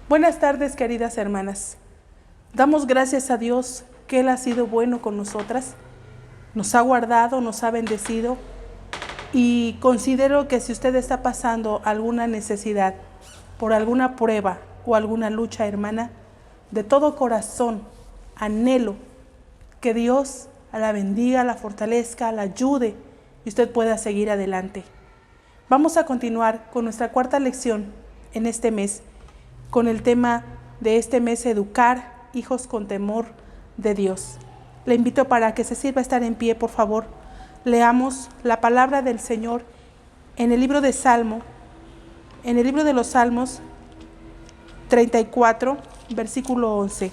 Buenas tardes, queridas hermanas. Damos gracias a Dios que Él ha sido bueno con nosotras, nos ha guardado, nos ha bendecido, y considero que si usted está pasando alguna necesidad, por alguna prueba o alguna lucha, hermana, de todo corazón anhelo que Dios la bendiga, la fortalezca, la ayude y usted pueda seguir adelante. Vamos a continuar con nuestra cuarta lección en este mes, con el tema de este mes: educar hijos con temor de Dios. Le invito para que se sirva a estar en pie, por favor. Leamos la palabra del Señor en el libro de los Salmos 34, versículo 11.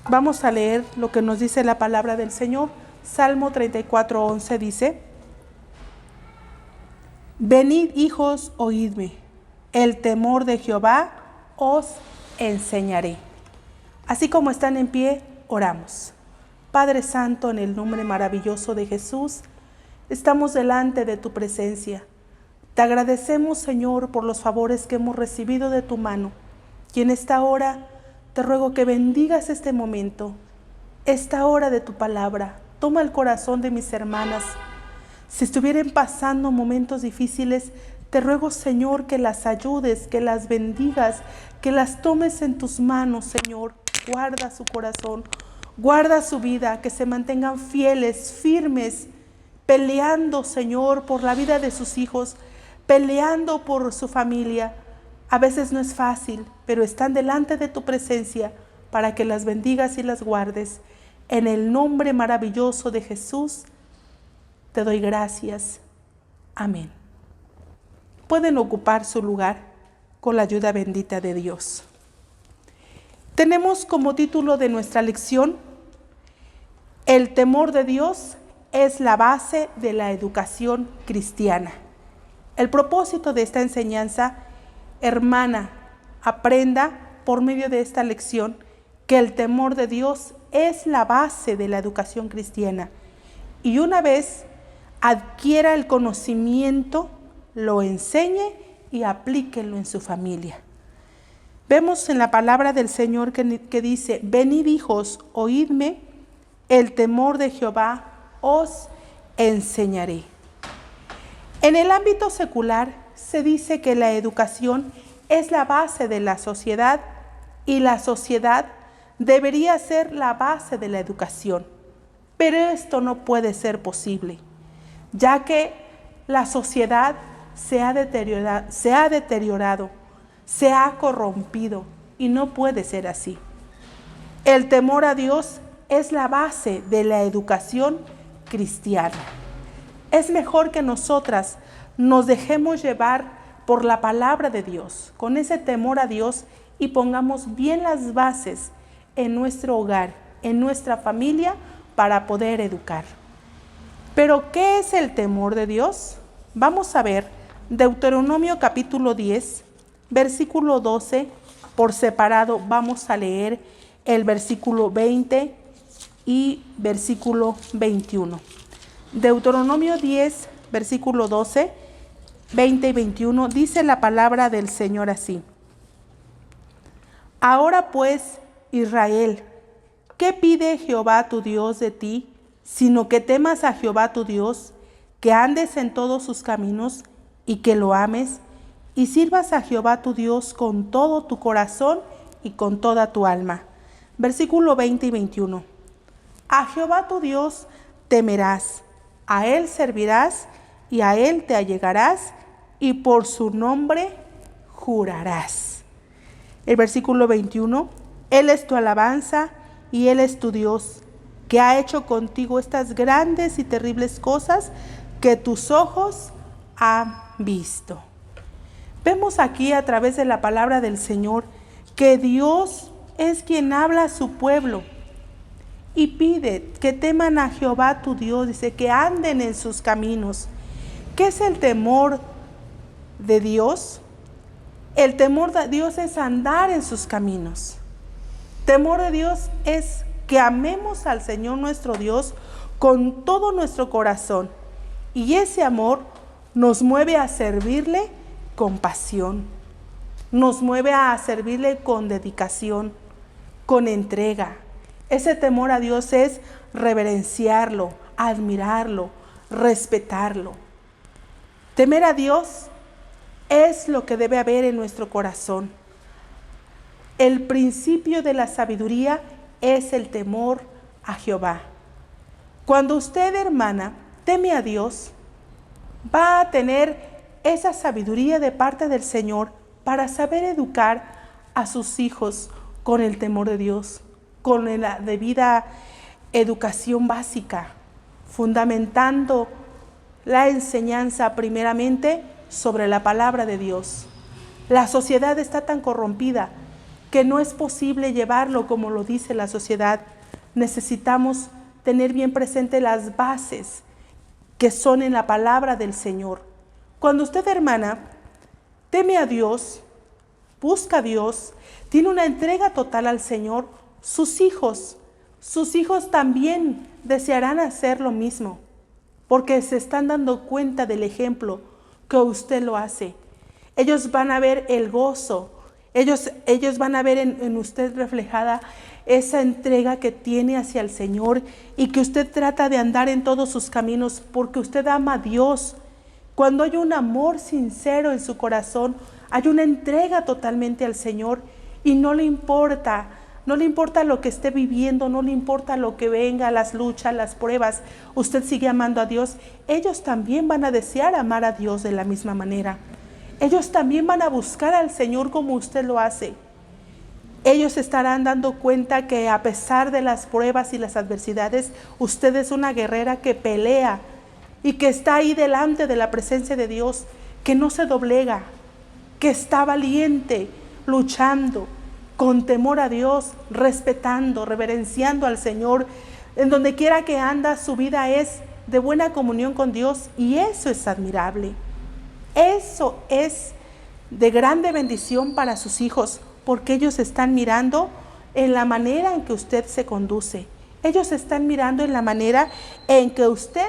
Vamos a leer lo que nos dice la palabra del Señor. Salmo 34, 11 dice: Venid, hijos, oídme, el temor de Jehová os enseñaré. Así como están en pie, oramos. Padre Santo, en el nombre maravilloso de Jesús, estamos delante de tu presencia. Te agradecemos, Señor, por los favores que hemos recibido de tu mano. Y en esta hora te ruego que bendigas este momento, esta hora de tu palabra. Toma el corazón de mis hermanas. Si estuvieran pasando momentos difíciles, te ruego, Señor, que las ayudes, que las bendigas, que las tomes en tus manos, Señor. Guarda su corazón, guarda su vida, que se mantengan fieles, firmes, peleando, Señor, por la vida de sus hijos, peleando por su familia. A veces no es fácil, pero están delante de tu presencia para que las bendigas y las guardes. En el nombre maravilloso de Jesús, te doy gracias. Amén. Pueden ocupar su lugar con la ayuda bendita de Dios. Tenemos como título de nuestra lección: el temor de Dios es la base de la educación cristiana. El propósito de esta enseñanza, hermana, aprenda por medio de esta lección que el temor de Dios es la base de la educación cristiana. Y una vez adquiera el conocimiento, lo enseñe y aplíquenlo en su familia. Vemos en la palabra del Señor que dice: venid, hijos, oídme, el temor de Jehová os enseñaré. En el ámbito secular se dice que la educación es la base de la sociedad y la sociedad debería ser la base de la educación. Pero esto no puede ser posible, ya que la sociedad se ha deteriorado, se ha corrompido, y no puede ser así. El temor a Dios es la base de la educación cristiana. Es mejor que nosotras nos dejemos llevar por la palabra de Dios, con ese temor a Dios, y pongamos bien las bases en nuestro hogar, en nuestra familia, para poder educar. Pero, ¿qué es el temor de Dios? Vamos a ver Deuteronomio capítulo 10, versículo 12, por separado. Vamos a leer el versículo 20 y versículo 21. Deuteronomio 10, versículo 12, 20 y 21, dice la palabra del Señor así: Ahora pues, Israel, ¿qué pide Jehová tu Dios de ti, sino que temas a Jehová tu Dios, que andes en todos sus caminos y que lo ames, y sirvas a Jehová tu Dios con todo tu corazón y con toda tu alma? Versículo 20 y 21. A Jehová tu Dios temerás, a Él servirás y a Él te allegarás, y por su nombre jurarás. El versículo 21. Él es tu alabanza y Él es tu Dios, que ha hecho contigo estas grandes y terribles cosas que tus ojos han visto. Vemos aquí a través de la palabra del Señor que Dios es quien habla a su pueblo y pide que teman a Jehová tu Dios, dice que anden en sus caminos. ¿Qué es el temor de Dios? El temor de Dios es andar en sus caminos. Temor de Dios es que amemos al Señor nuestro Dios con todo nuestro corazón, y ese amor nos mueve a servirle con pasión. nos mueve a servirle con dedicación, con entrega. Ese temor a Dios es reverenciarlo, admirarlo, respetarlo. Temer a Dios es lo que debe haber en nuestro corazón. El principio de la sabiduría es el temor a Jehová. Cuando usted, hermana, teme a Dios, va a tener esa sabiduría de parte del Señor para saber educar a sus hijos con el temor de Dios, con la debida educación básica, fundamentando la enseñanza primeramente sobre la palabra de Dios. La sociedad está tan corrompida que no es posible llevarlo como lo dice la sociedad. Necesitamos tener bien presente las bases que son en la palabra del Señor. Cuando usted, hermana, teme a Dios, busca a Dios, tiene una entrega total al Señor, sus hijos también desearán hacer lo mismo, porque se están dando cuenta del ejemplo que usted lo hace. Ellos van a ver el gozo, ellos van a ver en usted reflejada esa entrega que tiene hacia el Señor y que usted trata de andar en todos sus caminos porque usted ama a Dios. Cuando hay un amor sincero en su corazón, hay una entrega totalmente al Señor y no le importa lo que esté viviendo, no le importa lo que venga, las luchas, las pruebas, usted sigue amando a Dios. Ellos también van a desear amar a Dios de la misma manera. Ellos también van a buscar al Señor como usted lo hace. Ellos estarán dando cuenta que a pesar de las pruebas y las adversidades, usted es una guerrera que pelea y que está ahí delante de la presencia de Dios, que no se doblega, que está valiente, luchando con temor a Dios, respetando, reverenciando al Señor. En donde quiera que anda, su vida es de buena comunión con Dios y eso es admirable. Eso es de grande bendición para sus hijos, porque ellos están mirando en la manera en que usted se conduce. Ellos están mirando en la manera en que usted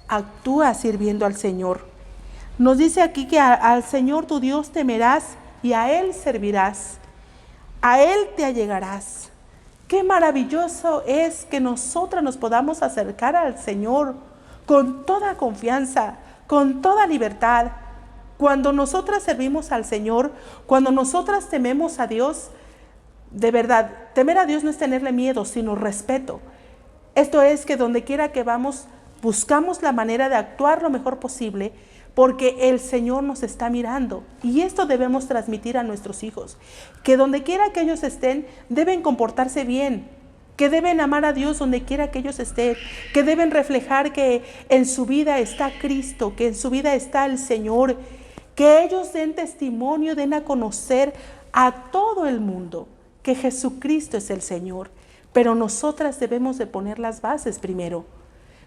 actúa sirviendo al Señor. Nos dice aquí que al Señor tu Dios temerás y a Él servirás. A Él te allegarás. Qué maravilloso es que nosotras nos podamos acercar al Señor con toda confianza, con toda libertad. Cuando nosotras servimos al Señor, cuando nosotras tememos a Dios, de verdad, temer a Dios no es tenerle miedo, sino respeto. Esto es que donde quiera que vamos, buscamos la manera de actuar lo mejor posible, porque el Señor nos está mirando. Y esto debemos transmitir a nuestros hijos, que donde quiera que ellos estén, deben comportarse bien, que deben amar a Dios donde quiera que ellos estén, que deben reflejar que en su vida está Cristo, que en su vida está el Señor, que ellos den testimonio, den a conocer a todo el mundo que Jesucristo es el Señor. Pero nosotras debemos de poner las bases primero.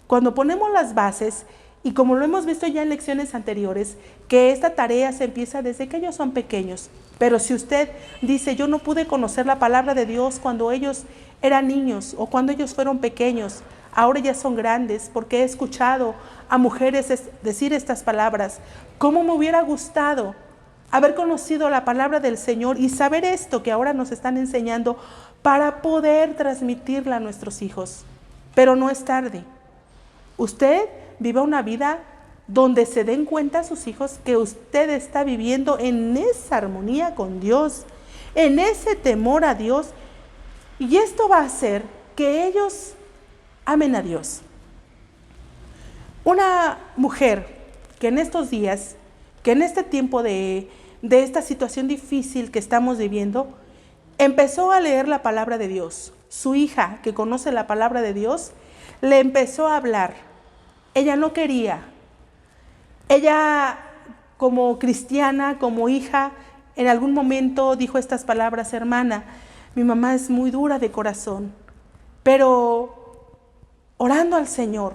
Cuando ponemos las bases, y como lo hemos visto ya en lecciones anteriores, que esta tarea se empieza desde que ellos son pequeños. Pero si usted dice, yo no pude conocer la palabra de Dios cuando ellos eran niños o cuando ellos fueron pequeños, ahora ya son grandes, porque he escuchado a mujeres decir estas palabras. ¿Cómo me hubiera gustado haber conocido la palabra del Señor y saber esto que ahora nos están enseñando para poder transmitirla a nuestros hijos? Pero no es tarde. Usted viva una vida donde se den cuenta a sus hijos que usted está viviendo en esa armonía con Dios, en ese temor a Dios, y esto va a hacer que ellos amen a Dios. Una mujer que en estos días, que en este tiempo de esta situación difícil que estamos viviendo, empezó a leer la palabra de Dios. Su hija, que conoce la palabra de Dios, le empezó a hablar. Ella no quería. Ella, como cristiana, como hija, en algún momento dijo estas palabras: hermana, mi mamá es muy dura de corazón, pero orando al Señor,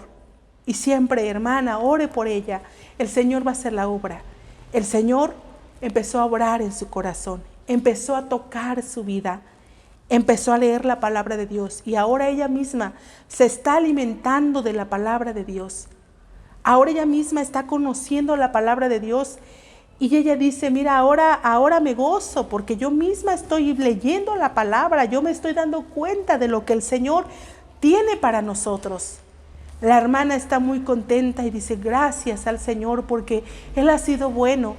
y siempre, hermana, ore por ella, el Señor va a hacer la obra. El Señor empezó a obrar en su corazón, empezó a tocar su vida, empezó a leer la palabra de Dios, y ahora ella misma se está alimentando de la palabra de Dios. Ahora ella misma está conociendo la palabra de Dios Y ella dice, mira, ahora me gozo porque yo misma estoy leyendo la palabra, yo me estoy dando cuenta de lo que el Señor tiene para nosotros. La hermana está muy contenta y dice, gracias al Señor porque Él ha sido bueno.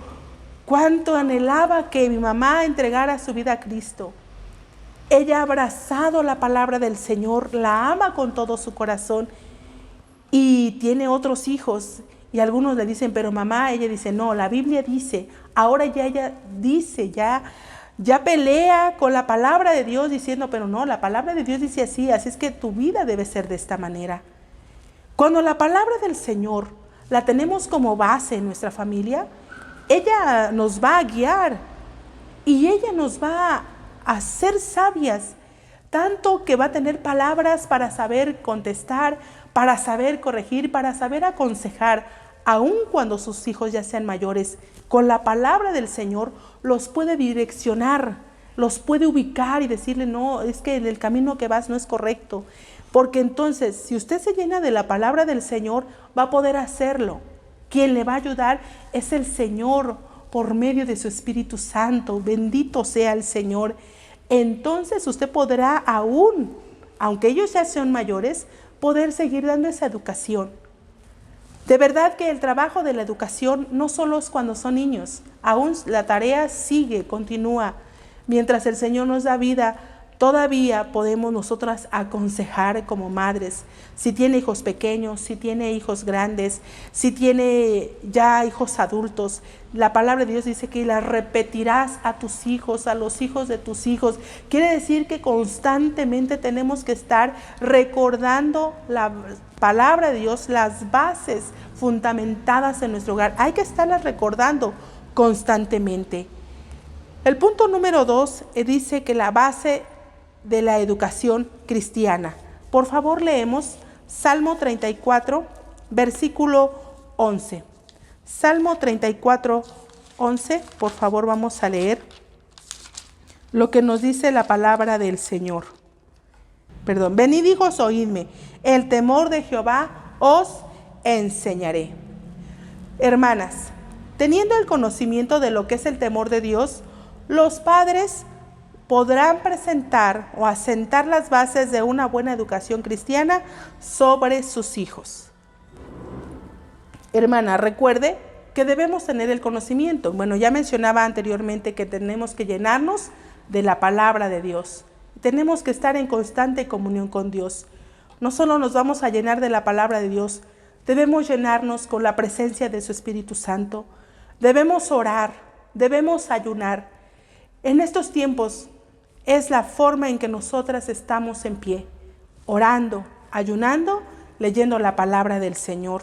Cuánto anhelaba que mi mamá entregara su vida a Cristo. Ella ha abrazado la palabra del Señor, la ama con todo su corazón y tiene otros hijos. Y algunos le dicen, pero mamá, ella dice, no, la Biblia dice, ahora ya ella dice, ya pelea con la palabra de Dios diciendo, pero no, la palabra de Dios dice así es que tu vida debe ser de esta manera. Cuando la palabra del Señor la tenemos como base en nuestra familia, ella nos va a guiar y ella nos va a hacer sabias, tanto que va a tener palabras para saber contestar, para saber corregir, para saber aconsejar, aun cuando sus hijos ya sean mayores. Con la palabra del Señor los puede direccionar, los puede ubicar y decirle, no, es que en el camino que vas no es correcto. Porque entonces, si usted se llena de la palabra del Señor, va a poder hacerlo. Quien le va a ayudar es el Señor por medio de su Espíritu Santo. Bendito sea el Señor. Entonces usted podrá aún, aunque ellos ya sean mayores, poder seguir dando esa educación. De verdad que el trabajo de la educación no solo es cuando son niños, aún la tarea sigue, continúa. Mientras el Señor nos da vida, todavía podemos nosotras aconsejar como madres. Si tiene hijos pequeños, si tiene hijos grandes, si tiene ya hijos adultos, la palabra de Dios dice que las repetirás a tus hijos, a los hijos de tus hijos. Quiere decir que constantemente tenemos que estar recordando la palabra de Dios, las bases fundamentadas en nuestro hogar. Hay que estarlas recordando constantemente. El punto número 2 dice que la base de la educación cristiana. Por favor, leemos Salmo 34, versículo 11. Salmo 34, 11, por favor vamos a leer lo que nos dice la palabra del Señor. Venid hijos, oídme, el temor de Jehová os enseñaré. Hermanas, teniendo el conocimiento de lo que es el temor de Dios, los padres podrán presentar o asentar las bases de una buena educación cristiana sobre sus hijos. Hermana, recuerde que debemos tener el conocimiento. Bueno, ya mencionaba anteriormente que tenemos que llenarnos de la palabra de Dios. Tenemos que estar en constante comunión con Dios. No solo nos vamos a llenar de la palabra de Dios, debemos llenarnos con la presencia de su Espíritu Santo. Debemos orar, debemos ayunar. En estos tiempos es la forma en que nosotras estamos en pie, orando, ayunando, leyendo la palabra del Señor.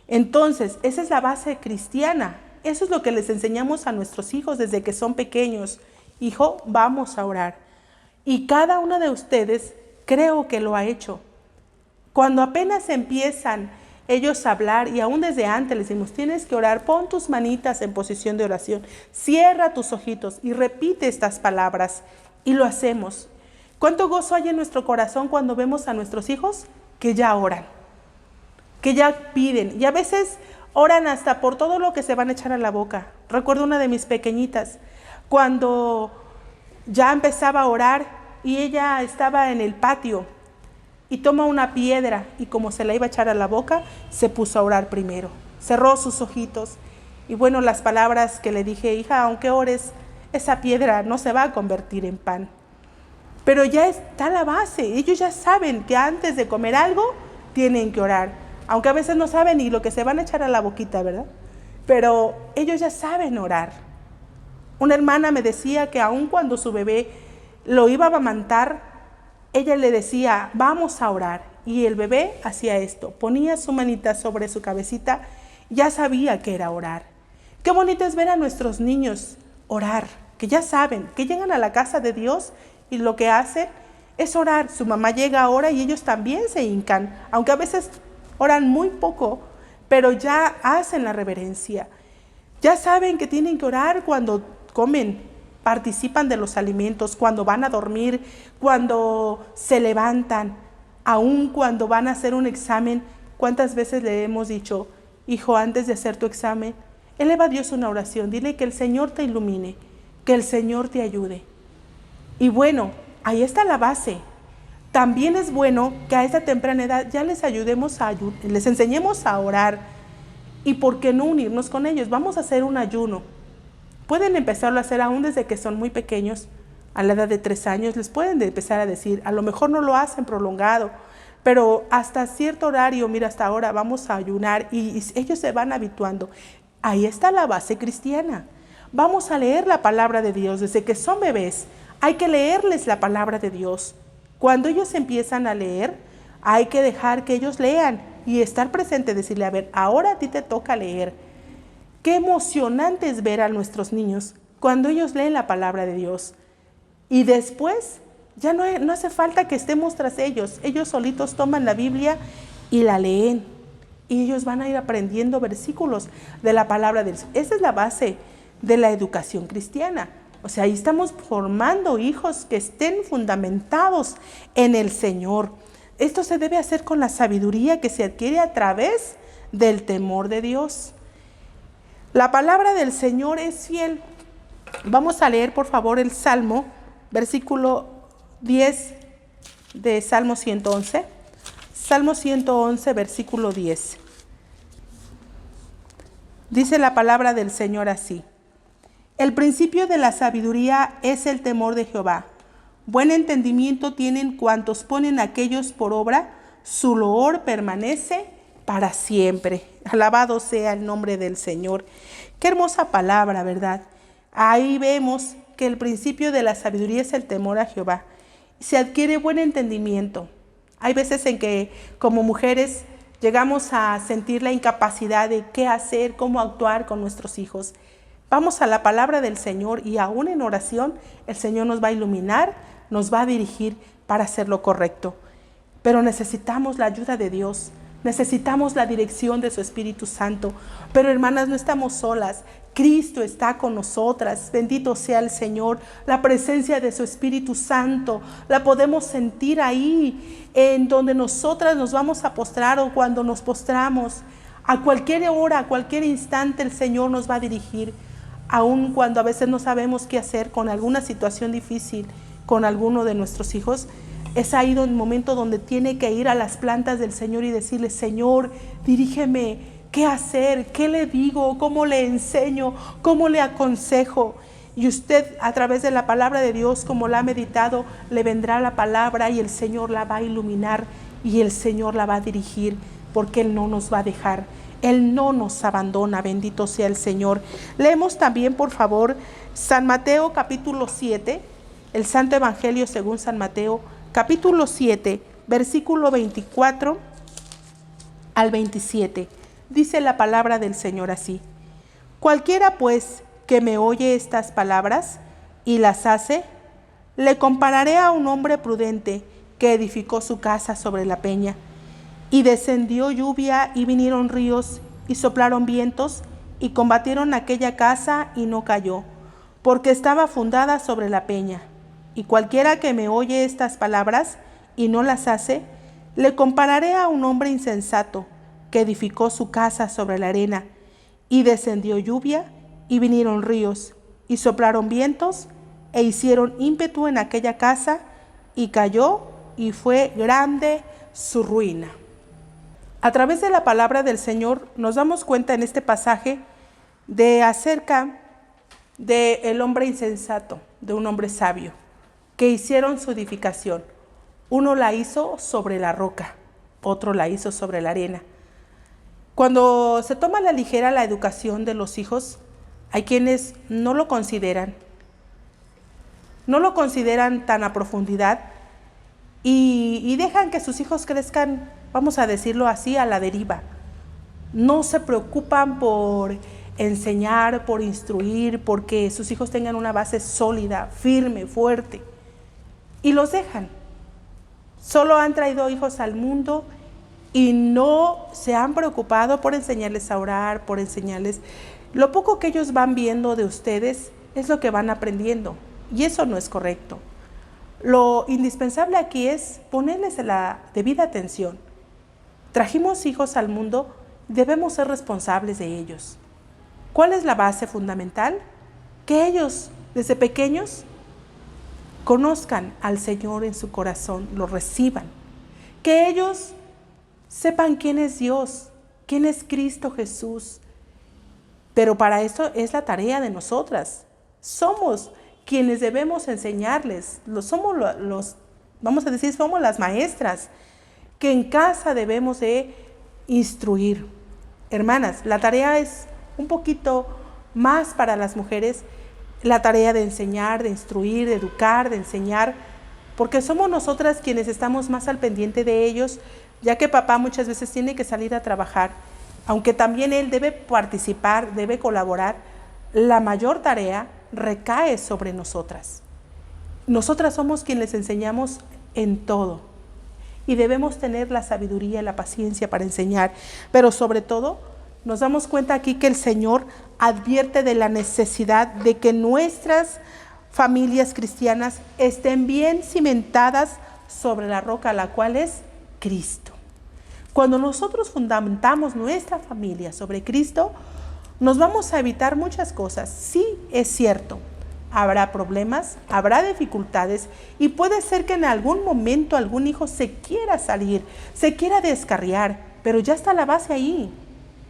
Entonces, esa es la base cristiana. Eso es lo que les enseñamos a nuestros hijos desde que son pequeños. Hijo, vamos a orar. Y cada una de ustedes creo que lo ha hecho. Cuando apenas empiezan ellos a hablar, y aún desde antes les decimos, tienes que orar, pon tus manitas en posición de oración, cierra tus ojitos y repite estas palabras. Y lo hacemos. ¿Cuánto gozo hay en nuestro corazón cuando vemos a nuestros hijos que ya oran, que ya piden? Y a veces oran hasta por todo lo que se van a echar a la boca. Recuerdo una de mis pequeñitas, cuando ya empezaba a orar y ella estaba en el patio y toma una piedra y como se la iba a echar a la boca, se puso a orar primero. Cerró sus ojitos y bueno, las palabras que le dije, hija, aunque ores, esa piedra no se va a convertir en pan. Pero ya está la base. Ellos ya saben que antes de comer algo tienen que orar. Aunque a veces no saben ni lo que se van a echar a la boquita, ¿verdad? Pero ellos ya saben orar. Una hermana me decía que aun cuando su bebé lo iba a amamantar, ella le decía, vamos a orar. Y el bebé hacía esto. Ponía su manita sobre su cabecita. Ya sabía que era orar. Qué bonito es ver a nuestros niños orar, que ya saben, que llegan a la casa de Dios y lo que hacen es orar. Su mamá llega ahora y ellos también se hincan, aunque a veces oran muy poco, pero ya hacen la reverencia. Ya saben que tienen que orar cuando comen, participan de los alimentos, cuando van a dormir, cuando se levantan, aun cuando van a hacer un examen. ¿Cuántas veces le hemos dicho, hijo, antes de hacer tu examen, Eleva a Dios una oración, dile que el Señor te ilumine, que el Señor te ayude. Y bueno, ahí está la base. También es bueno que a esta temprana edad ya les les enseñemos a orar. ¿Y por qué no unirnos con ellos? Vamos a hacer un ayuno. Pueden empezarlo a hacer aún desde que son muy pequeños. A la edad de 3 años les pueden empezar a decir, a lo mejor no lo hacen prolongado, pero hasta cierto horario, mira, hasta ahora vamos a ayunar y ellos se van habituando. Ahí está la base cristiana. Vamos a leer la palabra de Dios desde que son bebés. Hay que leerles la palabra de Dios. Cuando ellos empiezan a leer, hay que dejar que ellos lean y estar presente, decirle, a ver, ahora a ti te toca leer. Qué emocionante es ver a nuestros niños cuando ellos leen la palabra de Dios. Y después, ya no hace falta que estemos tras ellos. Ellos solitos toman la Biblia y la leen. Y ellos van a ir aprendiendo versículos de la palabra de Dios. Esa es la base de la educación cristiana. O sea, ahí estamos formando hijos que estén fundamentados en el Señor. Esto se debe hacer con la sabiduría que se adquiere a través del temor de Dios. La palabra del Señor es fiel. Vamos a leer, por favor, el Salmo, versículo 10 de Salmo 111. Salmo 111, versículo 10. Dice la palabra del Señor así: el principio de la sabiduría es el temor de Jehová. Buen entendimiento tienen cuantos ponen aquellos por obra, su loor permanece para siempre. Alabado sea el nombre del Señor. Qué hermosa palabra, ¿verdad? Ahí vemos que el principio de la sabiduría es el temor a Jehová. Se adquiere buen entendimiento. Hay veces en que como mujeres llegamos a sentir la incapacidad de qué hacer, cómo actuar con nuestros hijos. Vamos a la palabra del Señor y aún en oración el Señor nos va a iluminar, nos va a dirigir para hacer lo correcto. Pero necesitamos la ayuda de Dios, necesitamos la dirección de su Espíritu Santo. Pero hermanas, no estamos solas. Cristo está con nosotras. Bendito sea el Señor. La presencia de su Espíritu Santo la podemos sentir ahí, en donde nosotras nos vamos a postrar o cuando nos postramos. A cualquier hora, a cualquier instante el Señor nos va a dirigir. Aun cuando a veces no sabemos qué hacer con alguna situación difícil con alguno de nuestros hijos, es ahí el momento donde tiene que ir a las plantas del Señor y decirle: Señor, dirígeme, ¿qué hacer? ¿Qué le digo? ¿Cómo le enseño? ¿Cómo le aconsejo? Y usted, a través de la palabra de Dios, como la ha meditado, le vendrá la palabra y el Señor la va a iluminar y el Señor la va a dirigir, porque Él no nos va a dejar. Él no nos abandona, bendito sea el Señor. Leemos también, por favor, San Mateo capítulo 7, el Santo Evangelio según San Mateo, capítulo 7, versículo 24 al 27. Dice la palabra del Señor así: cualquiera pues que me oye estas palabras y las hace, le compararé a un hombre prudente que edificó su casa sobre la peña. Y descendió lluvia y vinieron ríos y soplaron vientos y combatieron aquella casa y no cayó, porque estaba fundada sobre la peña. Y cualquiera que me oye estas palabras y no las hace, le compararé a un hombre insensato que edificó su casa sobre la arena. Y descendió lluvia y vinieron ríos y soplaron vientos e hicieron ímpetu en aquella casa y cayó y fue grande su ruina. A través de la palabra del Señor nos damos cuenta en este pasaje de acerca del hombre insensato, de un hombre sabio, que hicieron su edificación. Uno la hizo sobre la roca, otro la hizo sobre la arena. Cuando se toma a la ligera la educación de los hijos, hay quienes no lo consideran tan a profundidad y dejan que sus hijos crezcan, vamos a decirlo así, a la deriva. No se preocupan por enseñar, por instruir, porque sus hijos tengan una base sólida, firme, fuerte. Y los dejan. Solo han traído hijos al mundo y no se han preocupado por enseñarles a orar, por enseñarles. Lo poco que ellos van viendo de ustedes es lo que van aprendiendo. Y eso no es correcto. Lo indispensable aquí es ponerles la debida atención. Trajimos hijos al mundo, debemos ser responsables de ellos. ¿Cuál es la base fundamental? Que ellos, desde pequeños, conozcan al Señor en su corazón, lo reciban. Que ellos sepan quién es Dios, quién es Cristo Jesús. Pero para esto es la tarea de nosotras. Somos quienes debemos enseñarles. Somos vamos a decir, somos las maestras que en casa debemos de instruir. Hermanas, la tarea es un poquito más para las mujeres, la tarea de enseñar, de instruir, de educar, de enseñar, porque somos nosotras quienes estamos más al pendiente de ellos, ya que papá muchas veces tiene que salir a trabajar, aunque también él debe participar, debe colaborar. La mayor tarea recae sobre nosotras. Nosotras somos quienes les enseñamos en todo y debemos tener la sabiduría y la paciencia para enseñar, pero sobre todo nos damos cuenta aquí que el Señor advierte de la necesidad de que nuestras familias cristianas estén bien cimentadas sobre la roca, la cual es Cristo. Cuando nosotros fundamentamos nuestra familia sobre Cristo, nos vamos a evitar muchas cosas. Sí, es cierto, habrá problemas, habrá dificultades y puede ser que en algún momento algún hijo se quiera salir, se quiera descarriar, pero ya está la base ahí.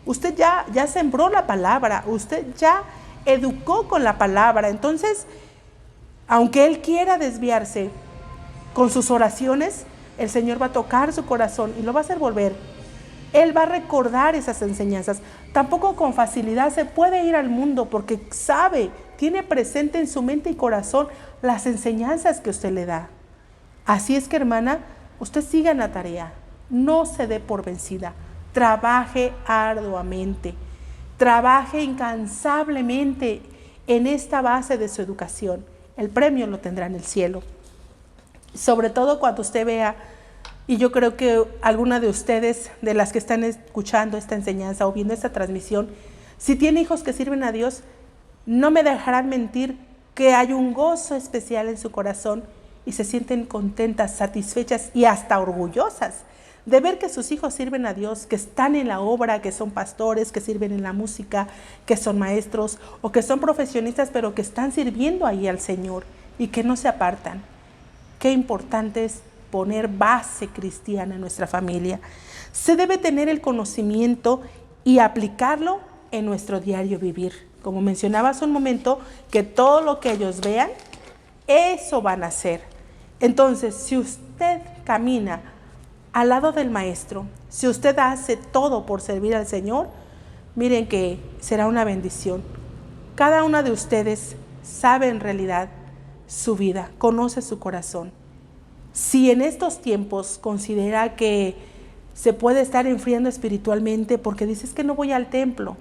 Usted ya sembró la palabra, usted ya educó con la palabra. Entonces, aunque él quiera desviarse, con sus oraciones, el Señor va a tocar su corazón y lo va a hacer volver. Él va a recordar esas enseñanzas. Tampoco con facilidad se puede ir al mundo porque sabe, tiene presente en su mente y corazón las enseñanzas que usted le da. Así es que, hermana, usted siga en la tarea, no se dé por vencida. Trabaje arduamente, trabaje incansablemente en esta base de su educación. El premio lo tendrá en el cielo. Sobre todo cuando usted vea, y yo creo que alguna de ustedes, de las que están escuchando esta enseñanza o viendo esta transmisión, si tiene hijos que sirven a Dios, no me dejarán mentir que hay un gozo especial en su corazón y se sienten contentas, satisfechas y hasta orgullosas de ver que sus hijos sirven a Dios, que están en la obra, que son pastores, que sirven en la música, que son maestros o que son profesionistas, pero que están sirviendo ahí al Señor y que no se apartan. Qué importante es poner base cristiana en nuestra familia. Se debe tener el conocimiento y aplicarlo en nuestro diario vivir. Como mencionaba hace un momento, que todo lo que ellos vean, eso van a hacer. Entonces, si usted camina al lado del Maestro, si usted hace todo por servir al Señor, miren que será una bendición. Cada una de ustedes sabe en realidad su vida, conoce su corazón. Si en estos tiempos considera que se puede estar enfriando espiritualmente porque dices que no voy al templo,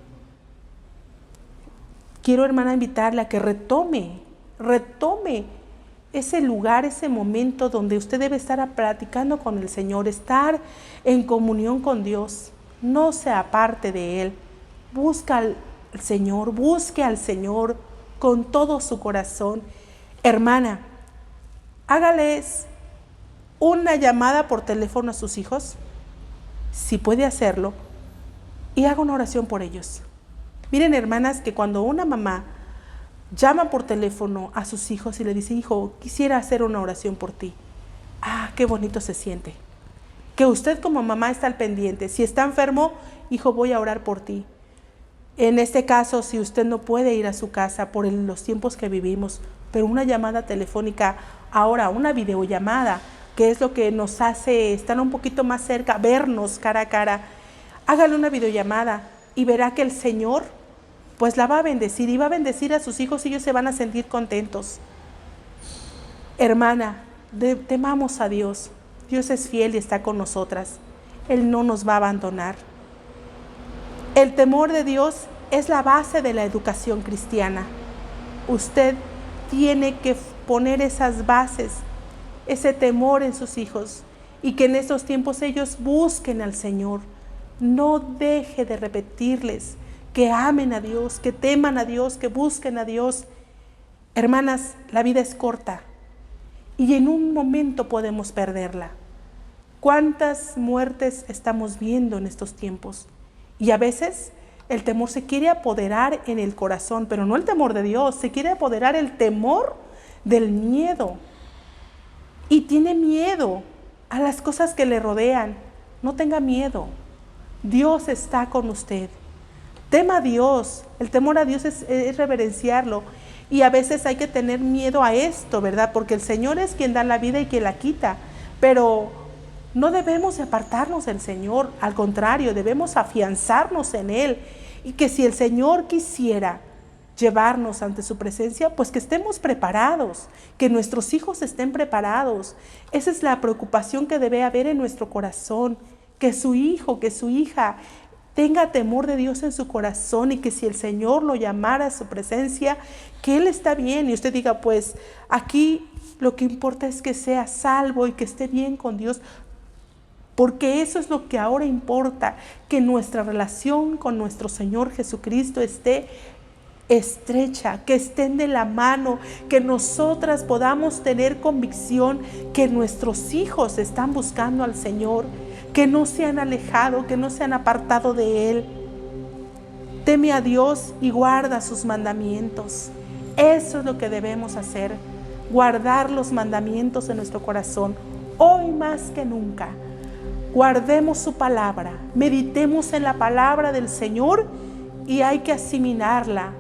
quiero, hermana, invitarle a que retome ese lugar, ese momento donde usted debe estar platicando con el Señor, estar en comunión con Dios. No se aparte de Él. Busque al Señor con todo su corazón. Hermana, hágales una llamada por teléfono a sus hijos, si puede hacerlo, y haga una oración por ellos. Miren, hermanas, que cuando una mamá llama por teléfono a sus hijos y le dice: hijo, quisiera hacer una oración por ti. Qué bonito se siente. Que usted como mamá está al pendiente. Si está enfermo, hijo, voy a orar por ti. En este caso, si usted no puede ir a su casa por los tiempos que vivimos, pero una llamada telefónica, ahora una videollamada, que es lo que nos hace estar un poquito más cerca, vernos cara a cara, hágale una videollamada y verá que el Señor pues la va a bendecir y va a bendecir a sus hijos y ellos se van a sentir contentos. Hermana, temamos a Dios. Dios es fiel y está con nosotras. Él no nos va a abandonar. El temor de Dios es la base de la educación cristiana. Usted tiene que poner esas bases, ese temor en sus hijos, y que en estos tiempos ellos busquen al Señor. No deje de repetirles que amen a Dios, que teman a Dios, que busquen a Dios. Hermanas, la vida es corta y en un momento podemos perderla. ¿Cuántas muertes estamos viendo en estos tiempos? Y a veces El temor se quiere apoderar en el corazón, pero no el temor de Dios, se quiere apoderar el temor del miedo. Y tiene miedo a las cosas que le rodean. No tenga miedo. Dios está con usted. Tema a Dios. El temor a Dios es reverenciarlo. Y a veces hay que tener miedo a esto, ¿verdad? Porque el Señor es quien da la vida y quien la quita. Pero no debemos apartarnos del Señor. Al contrario, debemos afianzarnos en Él. Y que si el Señor quisiera llevarnos ante su presencia, pues que estemos preparados, que nuestros hijos estén preparados. Esa es la preocupación que debe haber en nuestro corazón, que su hijo, que su hija tenga temor de Dios en su corazón y que si el Señor lo llamara a su presencia, que Él está bien y usted diga, pues aquí lo que importa es que sea salvo y que esté bien con Dios. Porque eso es lo que ahora importa, que nuestra relación con nuestro Señor Jesucristo esté estrecha, que estén de la mano, que nosotras podamos tener convicción que nuestros hijos están buscando al Señor, que no se han alejado, que no se han apartado de Él. Teme a Dios y guarda sus mandamientos. Eso es lo que debemos hacer, guardar los mandamientos en nuestro corazón, hoy más que nunca. Guardemos su palabra, meditemos en la palabra del Señor y hay que asimilarla.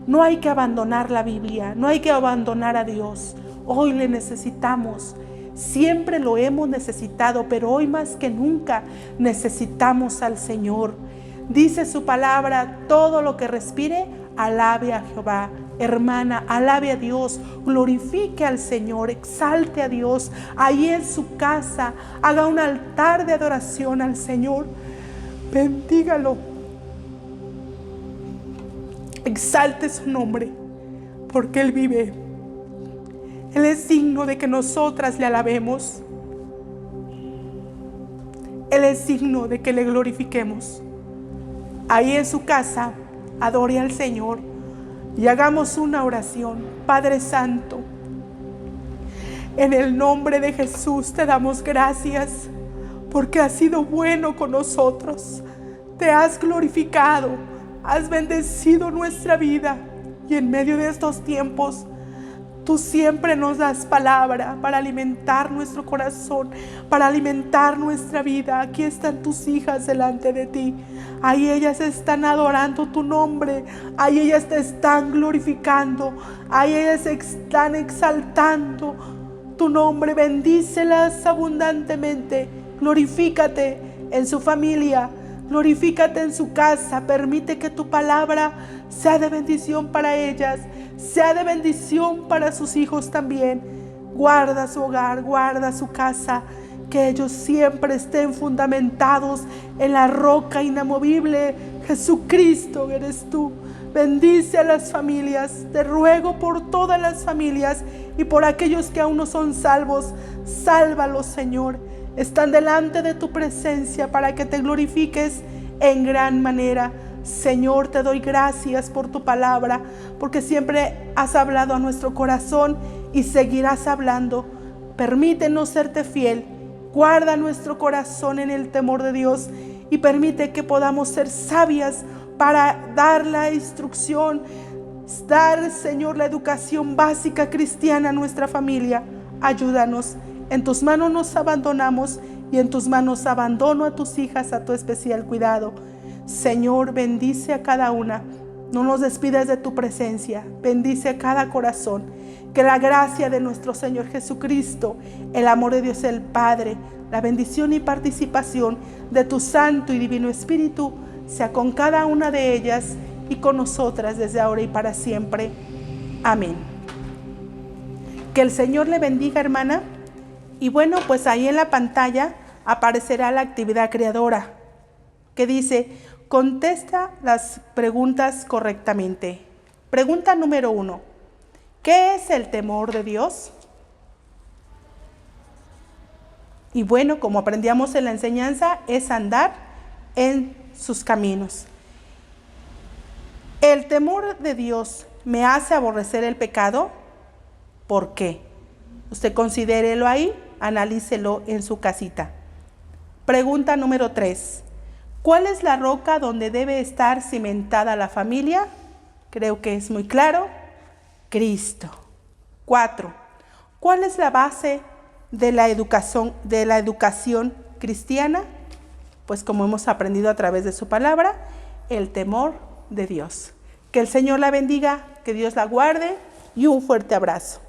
No hay que abandonar la Biblia, no hay que abandonar a Dios. Hoy le necesitamos, siempre lo hemos necesitado, pero hoy más que nunca necesitamos al Señor. Dice su palabra, todo lo que respire, alabe a Jehová. Hermana, alabe a Dios, glorifique al Señor, exalte a Dios. Ahí en su casa, haga un altar de adoración al Señor. Bendígalo. Exalte su nombre, porque Él vive. Él es digno de que nosotras le alabemos. Él es digno de que le glorifiquemos. Ahí en su casa, adore al Señor y hagamos una oración. Padre Santo, en el nombre de Jesús te damos gracias porque has sido bueno con nosotros. Te has glorificado, has bendecido nuestra vida y en medio de estos tiempos tú siempre nos das palabra para alimentar nuestro corazón, para alimentar nuestra vida. Aquí están tus hijas delante de ti. Ahí ellas están adorando tu nombre. Ahí ellas te están glorificando. Ahí ellas están exaltando tu nombre. Bendícelas abundantemente. Glorifícate en su familia. Glorifícate en su casa. Permite que tu palabra sea de bendición para ellas, sea de bendición para sus hijos también. Guarda su hogar, guarda su casa, que ellos siempre estén fundamentados en la roca inamovible. Jesucristo eres tú. Bendice a las familias. Te ruego por todas las familias y por aquellos que aún no son salvos. Sálvalos, Señor. Están delante de tu presencia para que te glorifiques en gran manera. Señor, te doy gracias por tu palabra, porque siempre has hablado a nuestro corazón y seguirás hablando. Permítenos serte fiel. Guarda nuestro corazón en el temor de Dios y permite que podamos ser sabias para dar la instrucción, dar, Señor, la educación básica cristiana a nuestra familia. Ayúdanos. En tus manos nos abandonamos y en tus manos abandono a tus hijas a tu especial cuidado. Señor, bendice a cada una. No nos despidas de tu presencia. Bendice a cada corazón. Que la gracia de nuestro Señor Jesucristo, el amor de Dios el Padre, la bendición y participación de tu Santo y Divino Espíritu sea con cada una de ellas y con nosotras desde ahora y para siempre. Amén. Que el Señor le bendiga, hermana. Y bueno, pues ahí en la pantalla aparecerá la actividad creadora que dice: contesta las preguntas correctamente. Pregunta número 1. ¿Qué es el temor de Dios? Y bueno, como aprendíamos en la enseñanza, es andar en sus caminos. ¿El temor de Dios me hace aborrecer el pecado? ¿Por qué? Usted considérelo ahí, analícelo en su casita. Pregunta número 3. ¿Cuál es la roca donde debe estar cimentada la familia? Creo que es muy claro. Cristo. 4. ¿Cuál es la base de la educación cristiana? Pues como hemos aprendido a través de su palabra, el temor de Dios. Que el Señor la bendiga, que Dios la guarde y un fuerte abrazo.